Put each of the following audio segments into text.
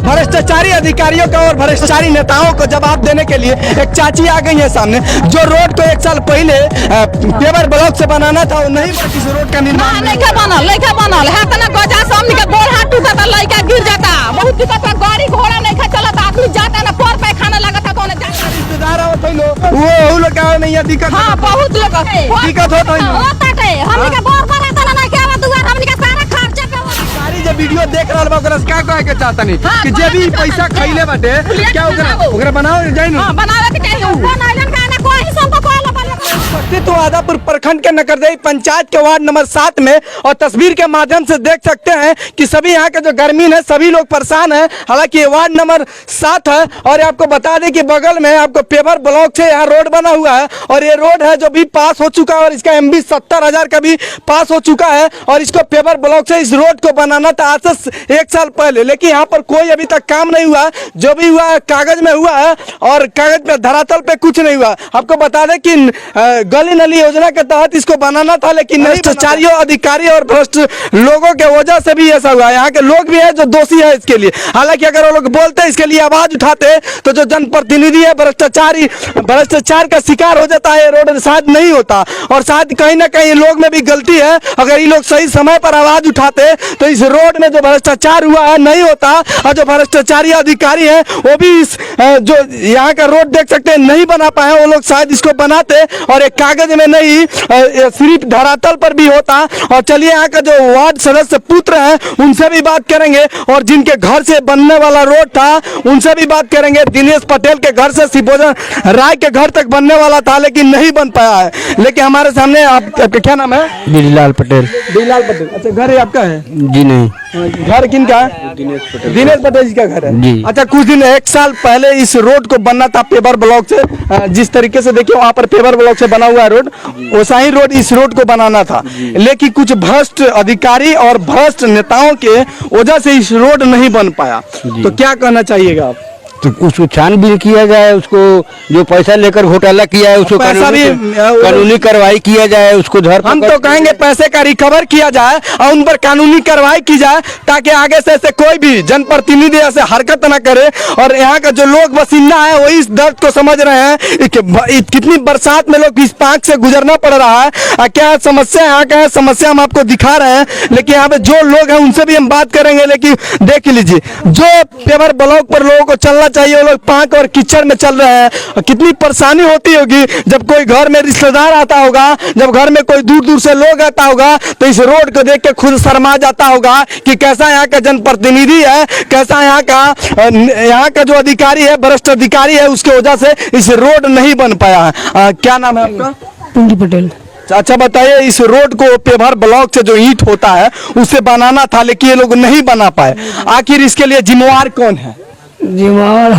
भ्रष्टाचारी अधिकारियों का और भ्रष्टाचारी नेताओं को जवाब देने के लिए एक चाची आ गई है सामने। जो रोड को 1 साल पहले पेवर ब्लॉक से बनाना था वो नहीं इस रोड का निर्माण लड़का बनल है तना गजा सामने के गोड़ हाथ टूटा लड़का गिर जाता, बहुत दिक्कत है, गाड़ी घोड़ा नहीं चलता, आदमी जाता ना पर पैखाना लगता तो रिश्तेदार आवत है वो लोग का नहीं है दिक्कत। हां बहुत लोग दिक्कत होता है हमनी के बोर पर आता ना क्या बात हुआ, हमनी के सारा खर्चा पे सारी जो वीडियो देख रहल बा ओकरा का कहे के चाहता नहीं कि जे भी पैसा खइले बाटे क्या ओकरा बनाओ जाई ना बनावे के चाहिए बनाइलन का ना कोई सबको कोई तो आदापुर प्रखंड के नकरदही पंचायत के वार्ड नंबर 7 में और तस्वीर के माध्यम से देख सकते हैं कि सभी यहाँ के जो ग्रामीण है सभी लोग परेशान हैं। हालांकि ये वार्ड नंबर 7 है और आपको बता दें कि बगल में आपको पेवर ब्लॉक से यहाँ रोड बना हुआ है और ये रोड है जो भी पास हो चुका है और इसका MB 70,000 का भी पास हो चुका है और इसको पेवर ब्लॉक से इस रोड को बनाना था आज से 1 साल पहले, लेकिन यहाँ पर कोई अभी तक काम नहीं हुआ। जो भी हुआ कागज में हुआ है और कागज पे धरातल पे कुछ नहीं हुआ। आपको बता दें कि गली नली योजना के तहत इसको बनाना था लेकिन भ्रष्टाचारियों अधिकारी और भ्रष्ट लोगों के वजह से भी ऐसा हुआ। यहाँ के लोग भी है जो दोषी है इसके लिए। हालांकि अगर वो लोग बोलते इसके लिए आवाज उठाते तो जो जनप्रतिनिधि है भ्रष्टाचार का शिकार हो जाता है, रोड शायद नहीं होता। और शायद कहीं ना कहीं लोग में भी गलती है, अगर ये लोग सही समय पर आवाज उठाते तो इस रोड में जो भ्रष्टाचार हुआ है नहीं होता। और जो भ्रष्टाचारी अधिकारी है वो भी इस जो यहाँ का रोड देख सकते हैं नहीं बना पाए, वो लोग शायद इसको बनाते और एक कागज में नहीं सिर्फ धरातल पर भी होता। और चलिए यहाँ का जो वार्ड सदस्य पुत्र हैं उनसे भी बात करेंगे और जिनके घर से बनने वाला रोड था उनसे भी बात करेंगे। दिनेश पटेल के घर से शिवभोजन राय के घर तक बनने वाला था लेकिन नहीं बन पाया है। लेकिन हमारे सामने आपका क्या नाम है? दिलीलाल पटेल। दिलीलाल पटेल, अच्छा घर आपका है? जी नहीं। घर किन का है? दिनेश पटेल जी का घर है जी। अच्छा, कुछ दिन 1 साल पहले इस रोड को बनना था पेवर ब्लॉक से, जिस तरीके से देखिए वहाँ पर पेवर ब्लॉक से बना हुआ है रोड, वैसा ही रोड इस रोड को बनाना था। लेकिन कुछ भ्रष्ट अधिकारी और भ्रष्ट नेताओं के वजह से इस रोड नहीं बन पाया। तो क्या कहना चाहिएगा आप? तो उसको छानबीन किया जाए, उसको जो पैसा लेकर घोटाला किया है उसको कानूनी कार्रवाई किया जाए, उसको हम तो कहेंगे पैसे का रिकवर किया जाए और उन पर कानूनी कार्रवाई की जाए ताकि आगे से कोई भी जनप्रतिनिधि ऐसे हरकत न करे। और यहाँ का जो लोग बासिंदा है वो इस दर्द को समझ रहे हैं कि कितनी बरसात में लोग इस पाक से गुजरना पड़ रहा है। क्या समस्या यहाँ का है, समस्या हम आपको दिखा रहे हैं। लेकिन यहाँ पे जो लोग हैं उनसे भी हम बात करेंगे। लेकिन देख लीजिए जो पेवर ब्लॉक पर लोगों को चलना चाहिए वो लोग पाक और कीचड़ में चल रहे हैं। कितनी परेशानी होती होगी जब कोई घर में रिश्तेदार आता होगा, जब घर में कोई दूर दूर से लोग आता होगा तो इस रोड को देख के खुद शर्मा जाता होगा कि कैसा यहाँ का जनप्रतिनिधि है, कैसा यहाँ का जो अधिकारी है, भ्रष्ट अधिकारी है, उसके वजह से इस रोड नहीं बन पाया है। क्या नाम है आपका? पिंकी पटेल। अच्छा बताइए, इस रोड को पेवर ब्लॉक से जो ईंट होता है उसे बनाना था लेकिन ये लोग नहीं बना पाए। आखिर इसके लिए जिम्मेवार कौन है? जिम्मेवार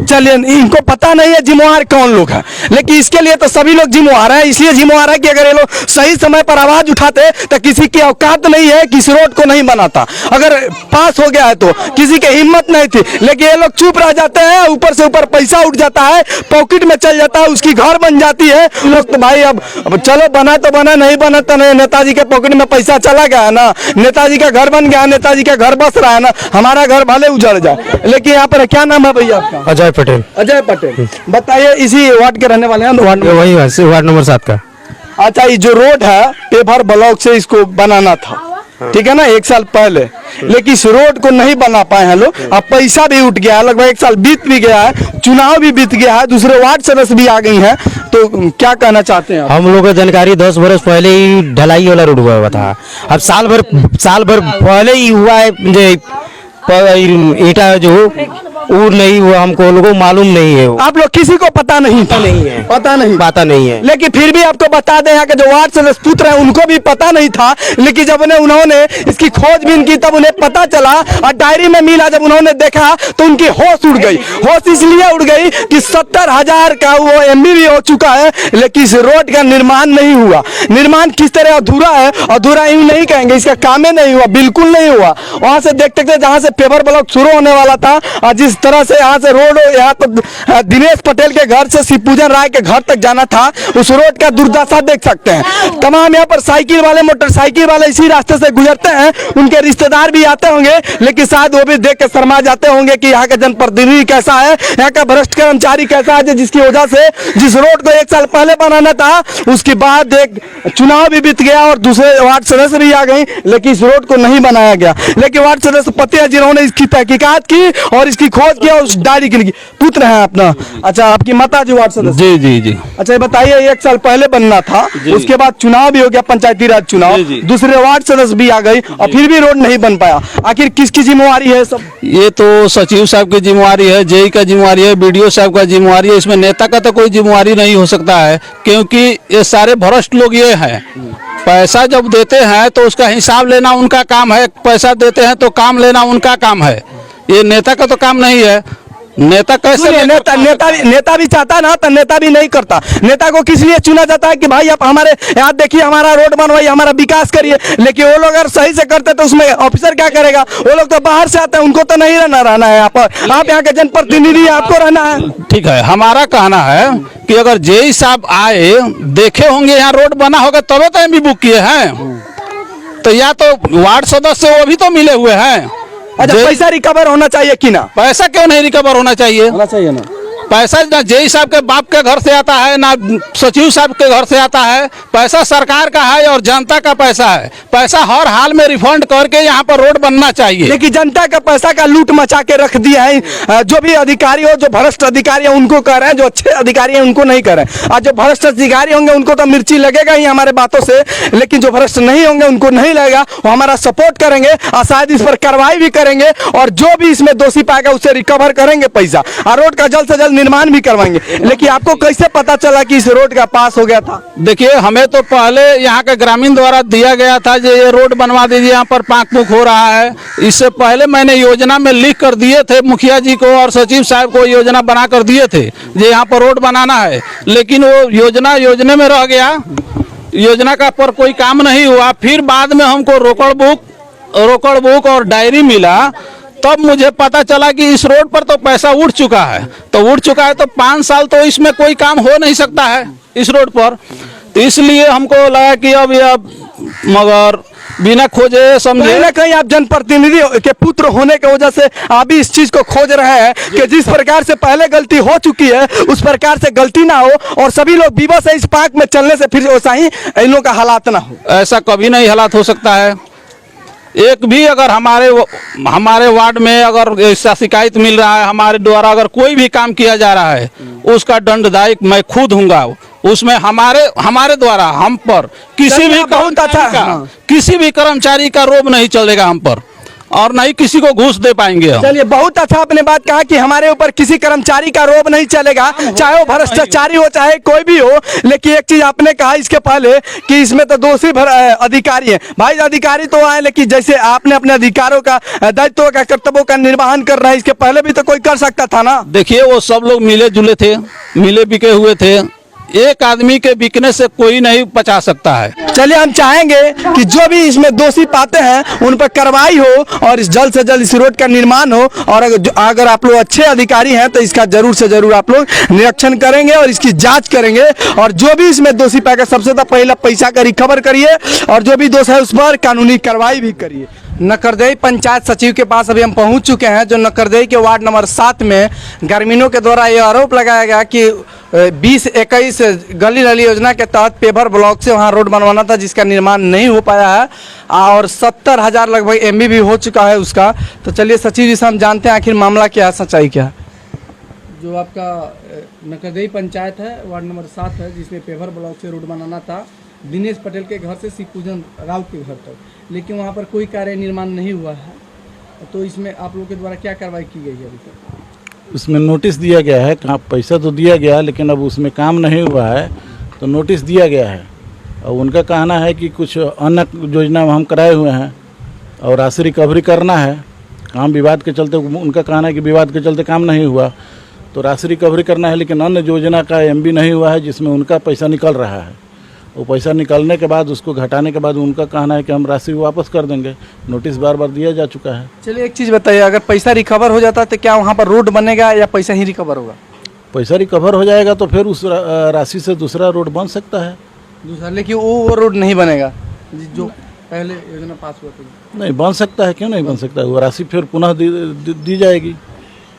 चलिए, इनको पता नहीं है जिम्मेवार कौन लोग हैं, लेकिन इसके लिए तो सभी लोग जिम्मेवार हैं। इसलिए जिम्मेवार है कि अगर ये लोग सही समय पर आवाज उठाते तो किसी की औकात नहीं है कि इस रोड को नहीं बनाता। अगर पास हो गया है तो किसी की हिम्मत नहीं थी, लेकिन ये लोग चुप रह जाते हैं। ऊपर से ऊपर पैसा उठ जाता है, पॉकेट में चल जाता है, उसकी घर बन जाती है। लोग तो भाई अब चलो बना तो बना, नहीं बना तो नहीं। नेताजी के पॉकेट में पैसा चला गया है ना, नेताजी का घर बन गया, नेताजी का घर बस रहा है ना, हमारा घर भले उजड़ जाए। लेकिन यहाँ पर क्या नाम है भैया आपका? अजय पटेल। अजय पटेल, बताइए इसी वार्ड के रहने वाले हैं? वही वार्ड नंबर 7 का। अच्छा, ये जो रोड है पेवर ब्लॉक से इसको बनाना था, ठीक है ना, 1 साल पहले, लेकिन इस रोड को नहीं बना पाए हैं लोग। अब पैसा भी उठ गया है, लगभग 1 साल बीत भी गया है, चुनाव भी बीत गया है, दूसरे वार्ड सदस्य भी आ गई हैं। तो क्या कहना चाहते हैं? हम लोगों को जानकारी 10 बरस पहले ही ढलाई वाला रोड हुआ था। अब साल भर पहले ही हुआ है। ईटा जो वो नहीं हुआ, हमको लोगों मालूम नहीं है। आप लोग किसी को पता नहीं था? नहीं है, पता नहीं है। लेकिन फिर भी आपको बता दें यहाँ के जो वार्ड सदस्य पुत्र हैं उनको भी पता नहीं था। लेकिन जब उन्होंने इसकी खोजबीन की तब उन्हें पता चला और डायरी में मिला। जब उन्होंने देखा तो उनकी होश उड़ गई। होश इसलिए उड़ गई कि 70,000 का वो MB भी हो चुका है लेकिन इस रोड का निर्माण नहीं हुआ। निर्माण किस तरह अधूरा है, अधूरा यूं नहीं कहेंगे, इसका काम नहीं हुआ, बिल्कुल नहीं हुआ। वहां से देखते जहाँ से पेवर ब्लॉक शुरू होने वाला था और जिस तरह से यहाँ से रोड यहाँ तो दिनेश पटेल के घर से शिवपूजन राय के घर तक जाना था, उस रोड का दुर्दशा देख सकते हैं। तमाम यहाँ पर साइकिल वाले मोटरसाइकिल वाले इसी रास्ते से गुजरते हैं, उनके रिश्तेदार भी आते होंगे, लेकिन शायद वो भी देख के शर्मा जाते होंगे कि यहाँ का जनप्रतिनिधि कैसा है, यहाँ का भ्रष्ट कर्मचारी कैसा है, जिसकी वजह से जिस रोड को 1 साल पहले बनाना था उसके बाद एक चुनाव भी बीत गया और दूसरे वार्ड सदस्य भी आ गई, लेकिन इस रोड को नहीं बनाया गया। लेकिन वार्ड सदस्य पति है जिन्होंने इसकी तहकीकात की और इसकी खोज किया, उस डायरी के लिए पुत्र है अपना। अच्छा, आपकी माता जी वार्ड सदस्य? जी जी जी। अच्छा, ये बताइए 1 साल पहले बनना था, उसके बाद चुनाव भी हो गया, पंचायती राज चुनाव, दूसरे वार्ड सदस्य भी आ गई और फिर भी रोड नहीं बन पाया। आखिर किसकी जिम्मेवारी है सब? ये तो सचिव साहब की जिम्मेवारी है, जेई का जिम्मेवारी है, बीडीओ साहब का जिम्मेवारी है। इसमें नेता का तो कोई जिम्मेवारी नहीं हो सकता है, क्योंकि ये सारे भ्रष्ट लोग ये हैं। पैसा जब देते हैं तो उसका हिसाब लेना उनका काम है, पैसा देते हैं तो काम लेना उनका काम है, ये नेता का तो काम नहीं है। नेता कैसे नेता भी चाहता है ना, तो नेता भी नहीं करता। नेता को किस लिए चुना जाता है कि भाई आप हमारे यहाँ देखिए, हमारा रोड बनवाइए, हमारा विकास करिए, लेकिन वो लोग अगर सही से करते तो उसमें ऑफिसर क्या करेगा? वो लोग तो बाहर से आते हैं, उनको तो नहीं रहना है यहाँ पर। आप यहाँ के जनप्रतिनिधि, आपको रहना है। ठीक है, हमारा कहना है कि अगर जेई साहब आए, देखे होंगे यहाँ रोड बना होगा तभी तो एमबी बुक किए हैं, तो या तो वार्ड सदस्य वो भी तो मिले हुए हैं। अच्छा, पैसा रिकवर होना चाहिए कि ना? पैसा क्यों नहीं रिकवर होना चाहिए ना। पैसा ना जेई साहब के बाप के घर से आता है, ना सचिव साहब के घर से आता है। पैसा सरकार का है और जनता का पैसा है। पैसा हर हाल में रिफंड करके यहाँ पर रोड बनना चाहिए। लेकिन जनता का पैसा का लूट मचा के रख दिया है। जो भी अधिकारी हो, जो भ्रष्ट अधिकारी है उनको कर रहे हैं, जो अच्छे अधिकारी हैं उनको नहीं कर रहे हैं। और जो भ्रष्ट अधिकारी होंगे उनको तो मिर्ची लगेगा ही हमारे बातों से, लेकिन जो भ्रष्ट नहीं होंगे उनको नहीं लगेगा। वो हमारा सपोर्ट करेंगे और शायद इस पर कार्रवाई भी करेंगे, और जो भी इसमें दोषी पाएगा उससे रिकवर करेंगे पैसा, और रोड का जल्द से जल्द निर्माण भी करवाएंगे। लेकिन आपको कैसे पता चला कि इस रोड का पास हो गया था? देखिए, हमें तो पहले यहाँ के ग्रामीण द्वारा दिया गया था जो ये रोड बनवा दीजिए, यहाँ पर पाक पुक हो रहा है। इससे पहले मैंने योजना में लिख कर दिए थे मुखिया जी को और सचिव साहब को, योजना बना कर दिए थे जो यहाँ पर रोड बनाना है, लेकिन वो योजना में रह गया, योजना का पर कोई काम नहीं हुआ। फिर बाद में हमको रोकड़ बुक और डायरी मिला, तब मुझे पता चला कि इस रोड पर तो पैसा उठ चुका है। तो 5 साल तो इसमें कोई काम हो नहीं सकता है इस रोड पर। तो इसलिए हमको लगा कि अब मगर बिना खोजे समझे ना कहीं आप जनप्रतिनिधि के पुत्र होने की वजह से आप भी इस चीज को खोज रहे हैं कि जिस प्रकार से पहले गलती हो चुकी है उस प्रकार से गलती ना हो, और सभी लोग विवश है इस पार्क में चलने से फिर वैसा ही इन लोगों का हालात ना हो। ऐसा कभी नहीं हालात हो सकता है। एक भी अगर हमारे वार्ड में अगर ऐसा शिकायत मिल रहा है, हमारे द्वारा अगर कोई भी काम किया जा रहा है, उसका दंडदायक मैं खुद हूँगा। उसमें हमारे द्वारा हम पर किसी भी कर्मचारी का रोब नहीं चलेगा हम पर, और नहीं किसी को घूस दे पाएंगे हम। चलिए, बहुत अच्छा आपने बात कहा कि हमारे ऊपर किसी कर्मचारी का रोब नहीं चलेगा, चाहे वो भ्रष्टाचारी हो चाहे कोई भी हो। लेकिन एक चीज आपने कहा इसके पहले कि इसमें तो दोषी अधिकारी है। भाई, अधिकारी तो आए, लेकिन जैसे आपने अपने अधिकारों का, दायित्व का, कर्तव्यों का निर्वहन कर रहा है, इसके पहले भी तो कोई कर सकता था ना। देखिए, वो सब लोग मिले जुले थे, मिले बिके हुए थे। एक आदमी के बिकने से कोई नहीं बचा सकता है। चलिए, हम चाहेंगे कि जो भी इसमें दोषी पाते हैं उन पर कार्रवाई हो और इस जल्द से जल्द इस रोड का निर्माण हो। और अगर आप लोग अच्छे अधिकारी हैं तो इसका जरूर से जरूर आप लोग निरीक्षण करेंगे और इसकी जांच करेंगे, और जो भी इसमें दोषी पाएगा सबसे तो पहले पैसा का रिकवर करिए, और जो भी दोष है उस पर कानूनी कार्रवाई भी करिए। नकरदेही पंचायत सचिव के पास अभी हम पहुंच चुके हैं, जो नकरदेही के वार्ड नंबर 7 में ग्रामीणों के द्वारा ये आरोप लगाया गया कि 20-21 गली नली योजना के तहत पेवर ब्लॉक से वहां रोड बनवाना था, जिसका निर्माण नहीं हो पाया है, और 70,000 लगभग एमबी भी हो चुका है उसका। तो चलिए सचिव जी से हम जानते हैं आखिर मामला क्या है, सच्चाई क्या है। जो आपका नकरदेही पंचायत है, वार्ड नंबर 7 है, जिसमें पेवर ब्लॉक से रोड बनाना था दिनेश पटेल के घर से शिवपूजन राव के घर तक, लेकिन वहाँ पर कोई कार्य निर्माण नहीं हुआ है। तो इसमें आप लोगों के द्वारा क्या कार्रवाई की गई है अभी तक? उसमें नोटिस दिया गया है, पैसा तो दिया गया, लेकिन अब उसमें काम नहीं हुआ है, तो नोटिस दिया गया है। और उनका कहना है कि कुछ अन्य योजना हम कराए हुए हैं और राशि रिकवरी करना है। काम विवाद के चलते, उनका कहना है कि विवाद के चलते काम नहीं हुआ, तो राशि रिकवरी करना है, लेकिन अन्य योजना का एमबी नहीं हुआ है जिसमें उनका पैसा निकल रहा है। वो पैसा निकालने के बाद उसको घटाने के बाद उनका कहना है कि हम राशि वापस कर देंगे। नोटिस बार बार दिया जा चुका है। चलिए एक चीज़ बताइए, अगर पैसा रिकवर हो जाता तो क्या वहाँ पर रोड बनेगा या पैसा ही रिकवर होगा? पैसा रिकवर हो जाएगा तो फिर उस राशि से दूसरा रोड बन सकता है। दूसरा, लेकिन वो रोड नहीं बनेगा जो पहले योजना पास हुआ था। नहीं बन सकता है, क्यों नहीं बन सकता है? वो राशि फिर पुनः दी जाएगी।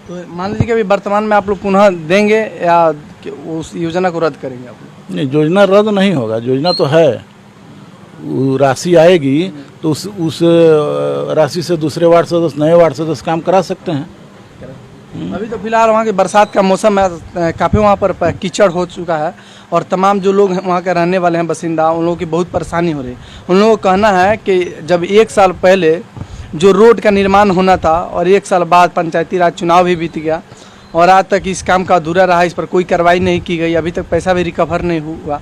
तो मान लीजिए कि अभी वर्तमान में आप लोग पुनः देंगे या कि उस योजना को रद्द करेंगे आप लोग? नहीं, योजना रद्द नहीं होगा, योजना तो है। वो राशि आएगी तो उस राशि से दूसरे वार्ड सदस्य, नए वार्ड सदस्य काम करा सकते हैं। अभी तो फिलहाल वहाँ की बरसात का मौसम है, काफ़ी वहाँ पर कीचड़ हो चुका है और तमाम जो लोग वहाँ के रहने वाले हैं बासिंदा, उन लोगों की बहुत परेशानी हो रही है। उन लोगों का कहना है कि जब 1 साल पहले जो रोड का निर्माण होना था और 1 साल बाद पंचायती राज चुनाव भी बीत गया और आज तक इस काम का अधूरा रहा, इस पर कोई कार्रवाई नहीं की गई, अभी तक पैसा भी रिकवर नहीं हुआ।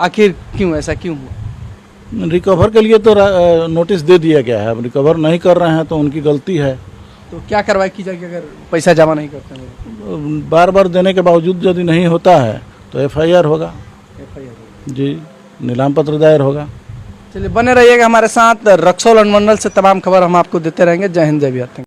आखिर क्यों, ऐसा क्यों हुआ? रिकवर के लिए तो नोटिस दे दिया गया है। अब रिकवर नहीं कर रहे हैं तो उनकी गलती है। तो क्या कार्रवाई की जाएगी अगर पैसा जमा नहीं करते हैं? बार बार देने के बावजूद यदि नहीं होता है तो FIR होगा जी, नीलाम पत्र दायर होगा। चलिए बने रहिएगा हमारे साथ। रक्सौल अनुमंडल से तमाम खबर हम आपको देते रहेंगे। जय हिंद, जय भारत।